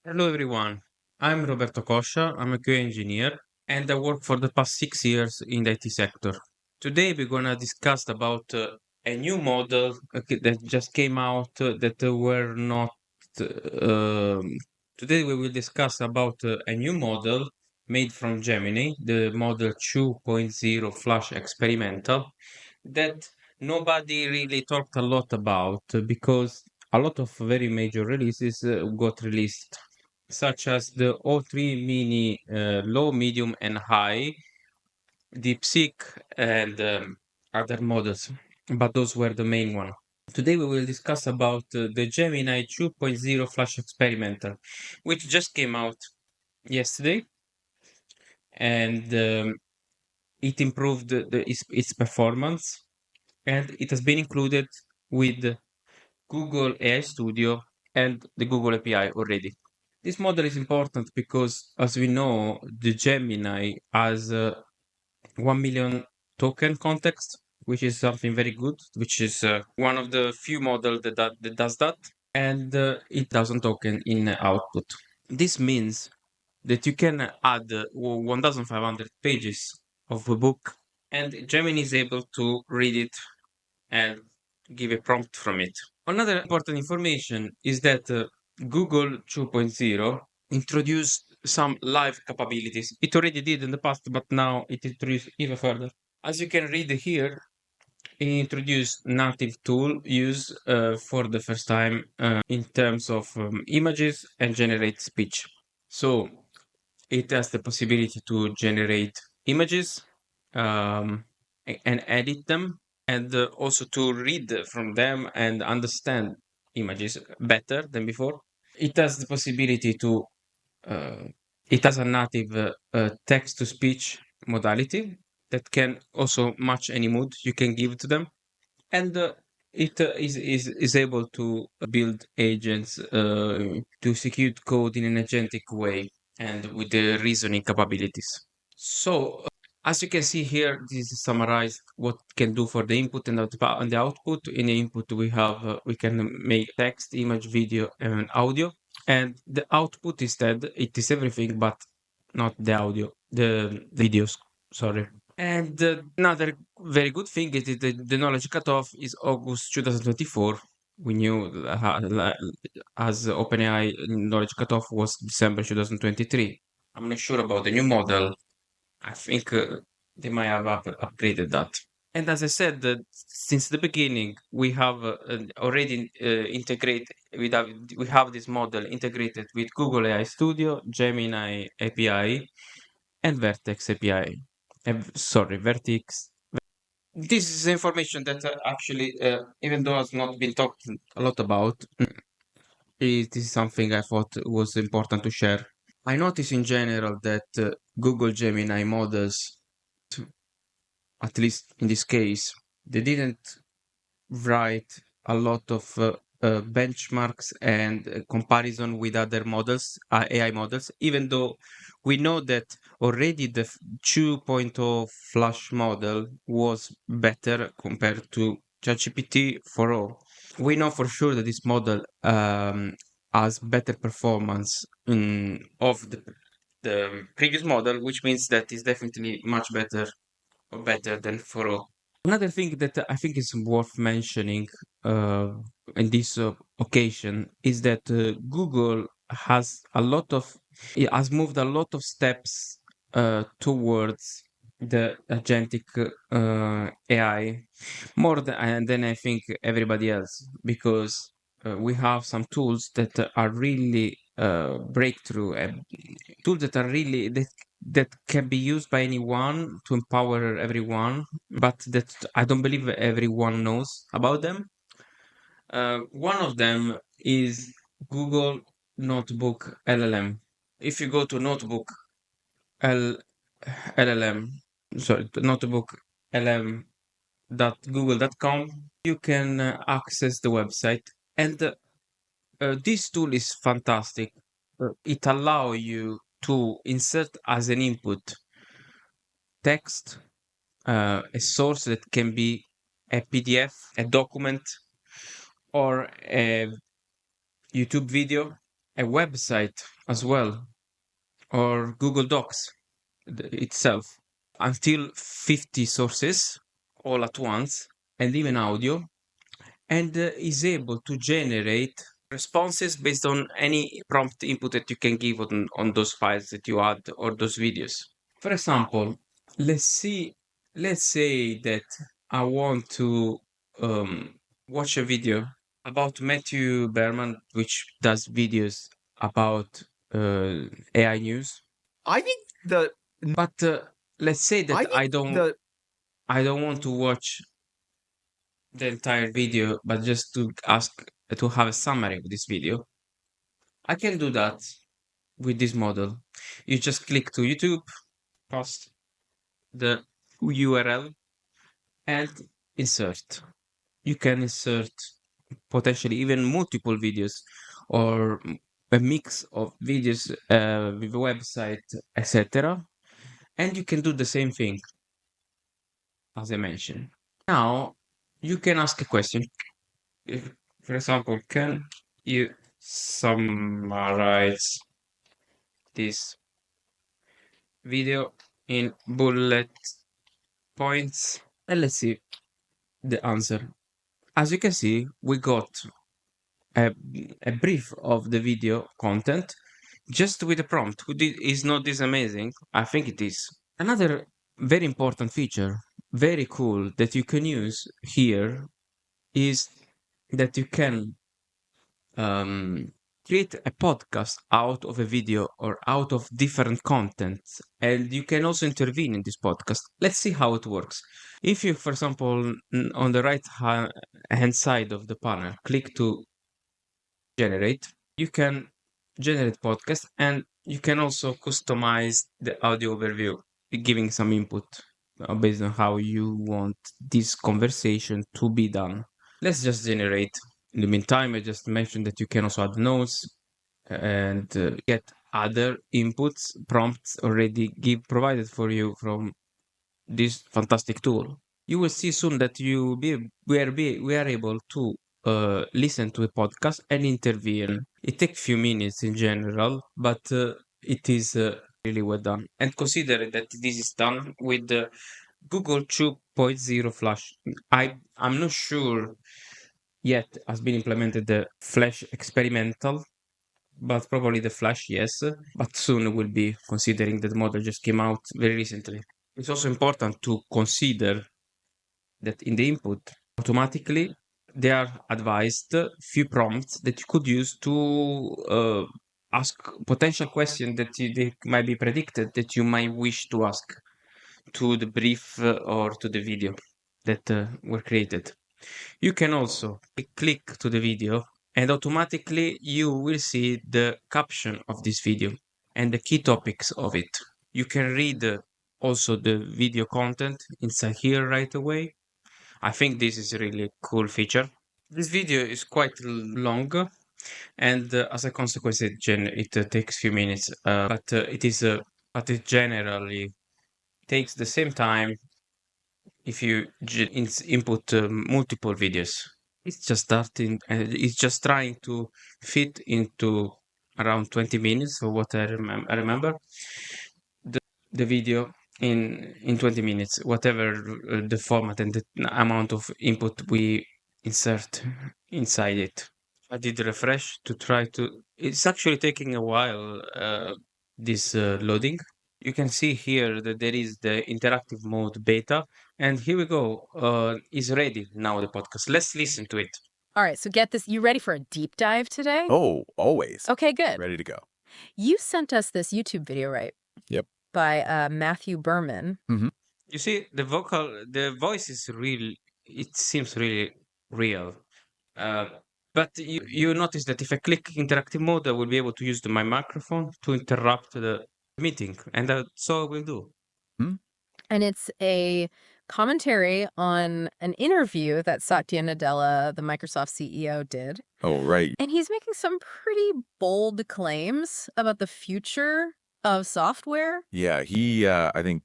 Hello everyone, I'm Roberto Coscia, I'm a QA engineer and I work for the past 6 years in the IT sector. Today we're gonna discuss about a new model that just came out that were not. Um Today we will discuss about a new model made from Gemini, the model 2.0 Flash Experimental, that nobody really talked a lot about because a lot of very major releases got released, such as the O3 Mini low, medium, and high, DeepSeek, and other models, but those were the main one. Today we will discuss about the Gemini 2.0 Flash Experimental, which just came out yesterday, and it improved its performance, and it has been included with Google AI Studio and the Google API already. This model is important because, as we know, the Gemini has 1 million token context, which is something very good, which is one of the few models that does that, and it doesn't token in output. This means that you can add 1,500 pages of a book, and Gemini is able to read it and give a prompt from it. Another important information is that Google 2.0 introduced some live capabilities. It already did in the past, but now it introduced even further. As you can read here, it introduced native tool use for the first time in terms of images and generate speech. So it has the possibility to generate images and edit them, and also to read from them and understand images better than before. It has the possibility to, uh, it has a native text to speech modality that can also match any mood you can give to them. And it is able to build agents to execute code in an agentic way and with the reasoning capabilities. So, as you can see here, this is summarized what it can do for the input and the output. In the input, we can make text, image, video, and audio. And the output instead, it is everything but not the audio, the videos. Sorry. And another very good thing is that the knowledge cutoff is August 2024. We knew as OpenAI knowledge cutoff was December 2023. I'm not sure about the new model. I think they might have upgraded that. And as I said, since the beginning, we have already integrated. We have this model integrated with Google AI Studio, Gemini API, and Vertex API. Sorry, Vertex. This is information that actually, even though has not been talked a lot about, this is something I thought was important to share. I notice in general that Google Gemini models, at least in this case, they didn't write a lot of benchmarks and comparison with other models, AI models, even though we know that already the 2.0 Flash model was better compared to ChatGPT 4.0. We know for sure that this model has better performance of the previous model, which means that it's definitely much better or better than 4.0. Another thing that I think is worth mentioning uh, in this occasion is that Google has a lot of it has moved a lot of steps towards the agentic AI more than I think everybody else, because we have some tools that are really breakthrough, tools that are really that can be used by anyone to empower everyone, but that I don't believe everyone knows about them. One of them is Google Notebook LLM. If you go to Notebook L LLM, sorry, Notebook LM google.com, you can access the website, and this tool is fantastic. It allows you to insert as an input text, a source that can be a PDF, a document, or a YouTube video, a website as well, or Google Docs itself, until 50 sources all at once, and even audio, and is able to generate responses based on any prompt input that you can give on those files that you add or those videos. For example, let's say that I want to watch a video about Matthew Berman, which does videos about AI news. I think But let's say that I don't want to watch the entire video, but just to have a summary of this video. I can do that with this model. You just click to YouTube, paste the URL, and insert. You can insert potentially even multiple videos or a mix of videos with a website, etc. And you can do the same thing as I mentioned. Now you can ask a question. For example, can you summarize this video in bullet points? And let's see the answer. As you can see, we got a, a brief of the video content just with a prompt. Is not this amazing? I think it is. Another very important feature, very cool, that you can use here is that you can um, create a podcast out of a video or out of different contents, and you can also intervene in this podcast. Let's see how it works. If you, for example, on the right hand side of the panel, click to generate, you can generate podcast, and you can also customize the audio overview, giving some input based on how you want this conversation to be done. Let's just generate. In the meantime, I just mentioned that you can also add notes and get other inputs, prompts already provided for you from this fantastic tool. You will see soon that we are able to listen to a podcast and intervene. It takes few minutes in general, but it is really well done. And consider that this is done with the Google 2.0 Flash. I'm not sure yet has been implemented the Flash experimental, but probably the Flash, yes. But soon will be, considering that the model just came out very recently. It's also important to consider that in the input, automatically, they are advised few prompts that you could use to ask potential questions that they might be predicted that you might wish to ask to the brief or to the video that were created. You can also click to the video and automatically you will see the caption of this video and the key topics of it. You can read also the video content inside here right away. I think this is a really cool feature. This video is quite long, and as a consequence, it takes few minutes. But it generally takes the same time if you input multiple videos. It's just starting. It's just trying to fit into around 20 minutes, or what I remember. The video in 20 minutes, whatever the format and the amount of input we insert inside it. I did refresh to try to. It's actually taking a while. This loading. You can see here that there is the interactive mode beta, and here we go. Is ready now the podcast. Let's listen to it. All right, so get this. You ready for a deep dive today? Oh, always. Okay, good. Ready to go. You sent us this YouTube video, right? Yep. By Matthew Berman. Mm-hmm. You see, the voice is real. It seems really real. But you notice that if I click interactive mode, I will be able to use my microphone to interrupt the meeting, and that's all I will do. And it's a commentary on an interview that Satya Nadella, the Microsoft CEO, did. Oh, right. And he's making some pretty bold claims about the future of software. Yeah, he, I think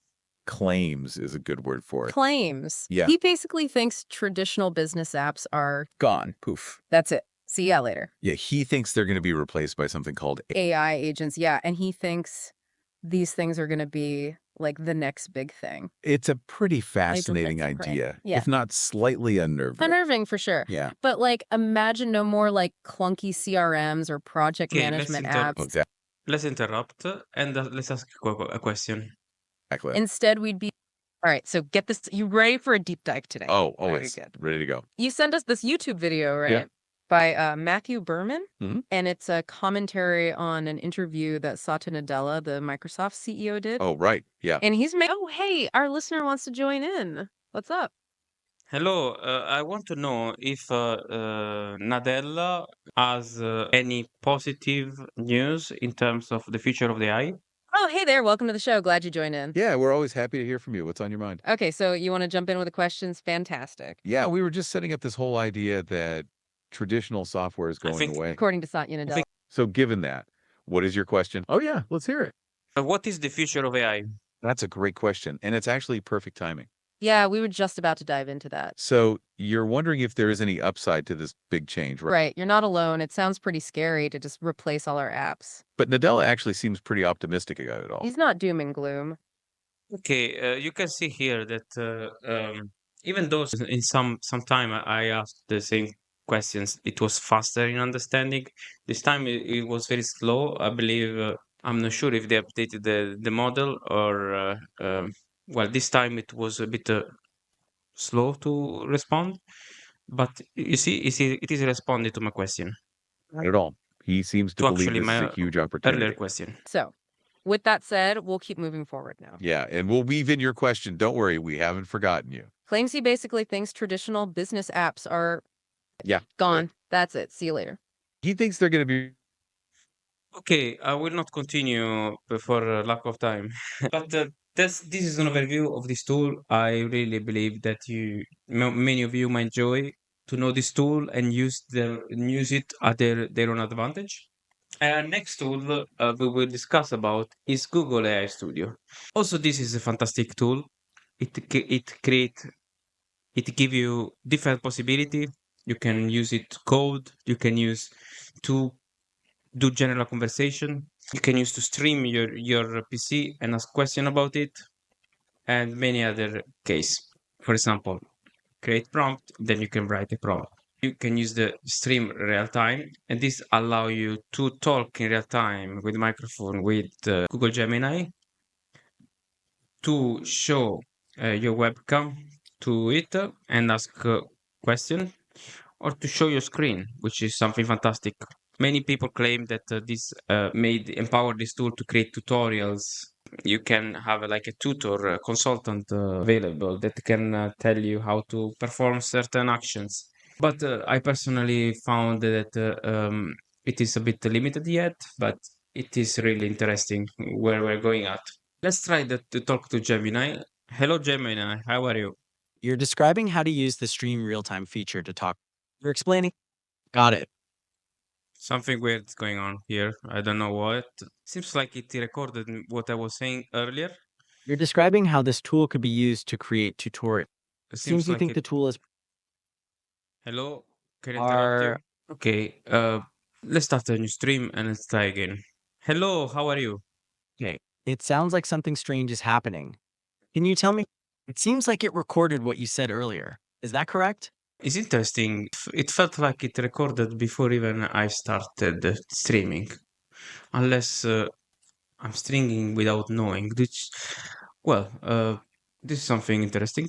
claims is a good word for it. Claims. Yeah. He basically thinks traditional business apps are Gone. Poof. That's it. See ya later. Yeah, he thinks they're going to be replaced by something called AI agents, yeah. And he thinks these things are going to be like the next big thing. It's a pretty fascinating Right. idea, Yeah. if not slightly unnerving. Unnerving for sure. Yeah. But like, imagine no more like clunky CRMs or project Okay, management Oh, apps. let's interrupt and let's ask a question. exactly. Instead, we'd be. All right, so get this. You ready for a deep dive today? Oh, Very always good. ready to go. You sent us this YouTube video, right? Yeah. By Matthew Berman. Mhm. And it's a commentary on an interview that Satya Nadella, the Microsoft CEO, did. Oh, right. Yeah. And he's made. Oh, hey, our listener wants to join in. What's up? Hello, I want to know if Nadella has any positive news in terms of the future of the AI. Oh, hey there. Welcome to the show. Glad you joined in. Yeah, we're always happy to hear from you. What's on your mind? Okay, so you want to jump in with the questions? Fantastic. Yeah, we were just setting up this whole idea that traditional software is I going think- away. According to Satya Nadella. think- So given that, what is your question? Oh, yeah, let's hear it. What is the future of AI? That's a great question, and it's actually perfect timing. Yeah, we were just about to dive into that. So you're wondering if there is any upside to this big change, right? Right, you're not alone. It sounds pretty scary to just replace all our apps. But Nadella actually seems pretty optimistic about it all. He's not doom and gloom. Okay, you can see here that even though in some time I asked the same questions, it was faster in understanding. This time it was very slow. I believe I'm not sure if they updated the model or well, this time it was a bit slow to respond. But it is responding to my question, Not at all. He seems to to believe actually this is my a huge earlier opportunity. question. So, with that said, we'll keep moving forward now. Yeah, and we'll weave in your question. Don't worry, we haven't forgotten you. Claims he basically thinks traditional business apps are Yeah. gone. That's it. See you later. He thinks they're going to be Okay, I will not continue for lack of time, but this is an overview of this tool. I really believe that many of you might enjoy to know this tool and use it at their own advantage. Next tool we will discuss about is Google AI Studio. Also, this is a fantastic tool. It give you different possibility. You can use it to code. You can use to do general conversation. You can use to stream your PC and ask question about it, and many other case. For example, create prompt, then you can write a prompt. You can use the stream real time, and this allow you to talk in real time with microphone with Google Gemini to show your webcam to it and ask a question, or to show your screen, which is something fantastic. Many people claim that this made empower this tool to create tutorials. You can have like a tutor, a consultant available that can tell you how to perform certain actions. But I personally found that it is a bit limited yet, but it is really interesting where we're going at. Let's try to talk to Gemini. Hello, Gemini. How are you? You're describing how to use the stream real-time feature to talk. You're explaining. Got it. Something weird is going on here. I don't know what. Seems like it recorded what I was saying earlier. You're describing how this tool could be used to create tutorials. It Seems you like think the tool is Hello, can I interrupt you? Okay, let's start a new stream and let's try again. Hello, how are you? okay. It sounds like something strange is happening. Can you tell me? It seems like it recorded what you said earlier. Is that correct? It's interesting. It felt like it recorded before even I started streaming. Unless I'm streaming without knowing. Well, this is something interesting.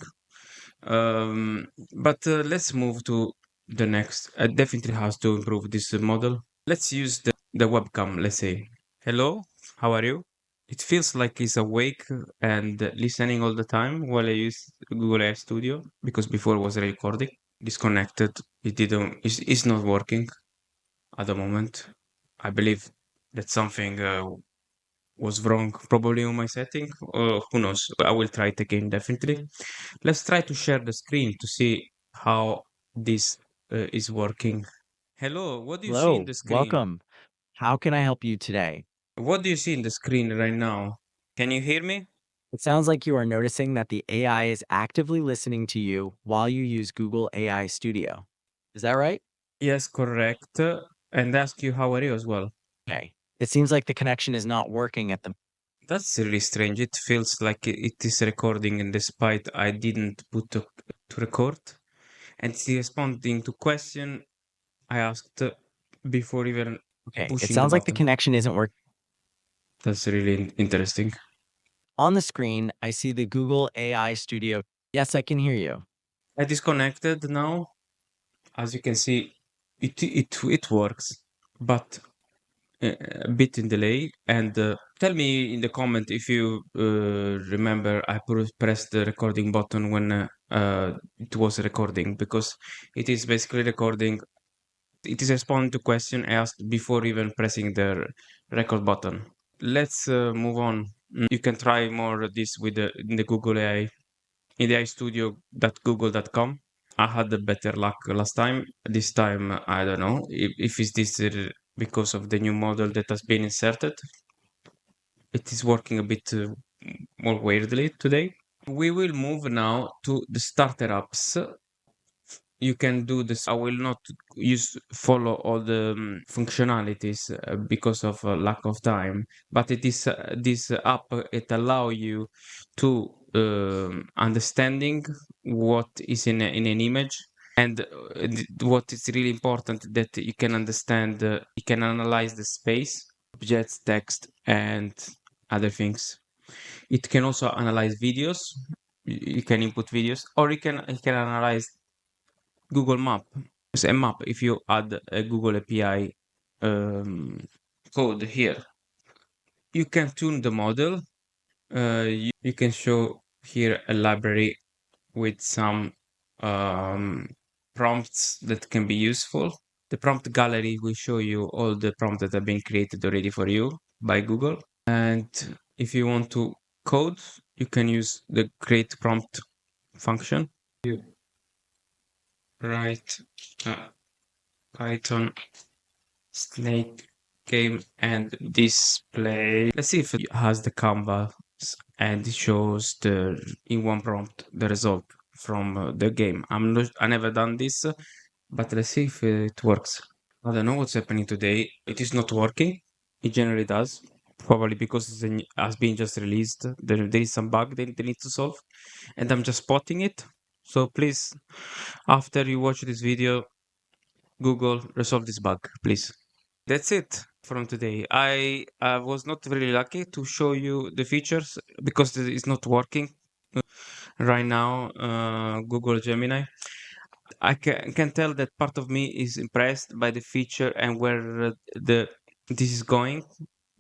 But let's move to the next. I definitely has to improve this model. Let's use the webcam. Let's say, hello, how are you? It feels like it's awake and listening all the time while I use Google AI Studio, because before it was recording. Disconnected. It didn't. It's not working at the moment. I believe that something was wrong, probably on my setting. Who knows? I will try it again, definitely. Let's try to share the screen to see how this is working. Hello, what do you see in Hello, the screen? welcome. How can I help you today? What do you see in the screen right now? Can you hear me? It sounds like you are noticing that the AI is actively listening to you while you use Google AI Studio. Is that right? Yes, correct. And ask you how are you as well. Okay. It seems like the connection is not working at the. That's really strange. It feels like it is recording, and despite I didn't put to record, and it's responding to question I asked before even Okay. It pushing the sounds like the button. connection isn't working. That's really interesting. On the screen, I see the Google AI Studio. Yes, I can hear you. I disconnected now. As you can see, it works, but a bit in delay. And tell me in the comment if you remember I pressed the recording button when it was recording, because it is basically recording. It is responding to question asked before even pressing the record button. Let's move on. You can try more of this with in the Google AI, in the iStudio.google.com. I had the better luck last time. This time, I don't know if it's this because of the new model that has been inserted. It is working a bit more weirdly today. We will move now to the starter apps. You can do this. I will not follow all the functionalities because of lack of time, but it is this app, it allow you to understanding what is in an image, and what is really important that you can understand, you can analyze the space, objects, text, and other things. It can also analyze videos. You can input videos, or you can analyze Google Map. It's a map if you add a Google API code here. You can tune the model. You can show here a library with some prompts that can be useful. The prompt gallery will show you all the prompts that have been created already for you by Google. And if you want to code, you can use the create prompt function. You write Python snake game and display. Let's see if it has the canvas and it shows the in one prompt the result from the game. I never done this, but let's see if it works. I don't know what's happening today. It is not working. It generally does. Probably because it has been just released. There is some bug they need to solve, and I'm just spotting it. So please, after you watch this video, Google resolve this bug, please. That's it from today. I was not really lucky to show you the features because it's not working right now, Google Gemini. I can tell that part of me is impressed by the feature and where this is going,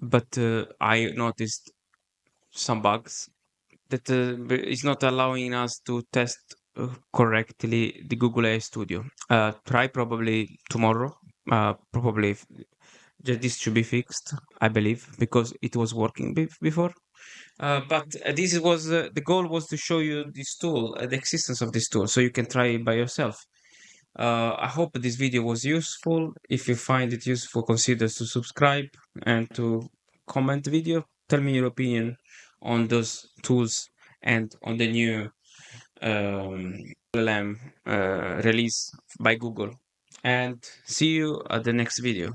but I noticed some bugs that is not allowing us to test correctly the Google AI Studio. Try probably tomorrow. Probably this should be fixed, I believe, because it was working before. But this was the goal was to show you this tool, the existence of this tool, so you can try it by yourself. I hope this video was useful. If you find it useful, consider to subscribe and to comment the video. Tell me your opinion on those tools and on the new LLM release by Google. And see you at the next video.